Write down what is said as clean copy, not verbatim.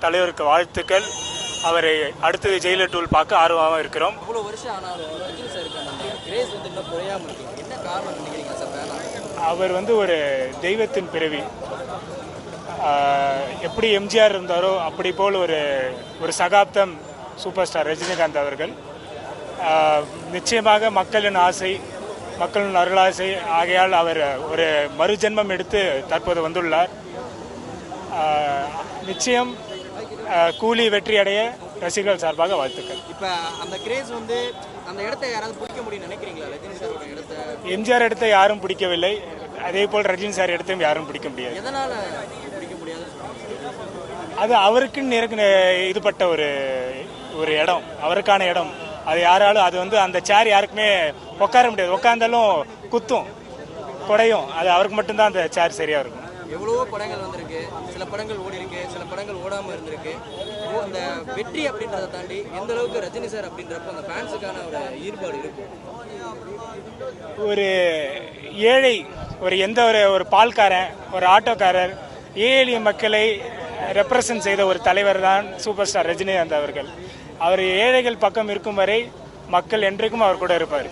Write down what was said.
தலைவருக்கு வாழ்த்துக்கள். அவரை அடுத்தது ஜெயிலர் டூல் பார்க்க ஆர்வமாக இருக்கிறோம். இவ்வளோ வருஷம் ஆனாலும் ரஜினி சாருக்கு அந்த கிரேஸ் வந்து இன்னும் குறையாமல் இருக்கு. என்ன காரணம் நினைக்கிறீங்க சார்? அவர் வந்து ஒரு தெய்வத்தின் பிறவி. எப்படி எம்ஜிஆர் இருந்தாரோ அப்படி போல் ஒரு சகாப்தம் சூப்பர் ஸ்டார் ரஜினிகாந்த் அவர்கள். நிச்சயமாக மக்களின் ஆசை, மக்களின் அருளாசை ஆகையால் அவர் ஒரு மறுஜென்மம் எடுத்து தற்போது வந்துள்ளார். நிச்சயம் கூலி வெற்றி அடைய ரசிகர்கள் சார்பாக வாழ்த்துக்கள். இப்போ அந்த கிரேஸ் வந்து அந்த இடத்த யாராவது பிடிக்க முடியும் நினைக்கிறீங்களா? ரஜினி சாரோட இடத்த எம்ஜிஆர் இடத்தை யாரும் பிடிக்கவில்லை, அதே போல் ரஜினி சார் இடத்தையும் யாரும் பிடிக்க முடியாது. எதனால பிடிக்க முடியாது? அது அவருக்குன்னு இதுபட்ட ஒரு இடம், அவருக்கான இடம். அது யாராலும் அது வந்து அந்த சேர் யாருக்குமே உட்கார முடியாது. உட்காந்தாலும் குத்தும் குடையும். அது அவருக்கு மட்டும்தான் அந்த சேர் சரியா இருக்கும். எவ்வளவோ படங்கள் வந்திருக்கு, சில படங்கள் ஓடி இருக்கு, சில படங்கள் ஓடாமல் இருந்திருக்கு. அந்த வெற்றி அப்படின்றத தாண்டி எந்த அளவுக்கு ரஜினி சார் அப்படின்றப்ப அந்த ஃபேன்ஸுக்கான ஒரு ஈடுபாடு இருக்கும்? ஒரு ஏழை, எந்த ஒரு பால்காரன், ஒரு ஆட்டோக்காரர், ஏழை மக்களை ரெப்ரசன்ட் செய்த ஒரு தலைவர் தான் சூப்பர் ஸ்டார் ரஜினிகாந்த் அவர்கள். அவர் ஏழைகள் பக்கம் இருக்கும் வரை மக்கள் என்றைக்கும் அவர் கூட இருப்பார்.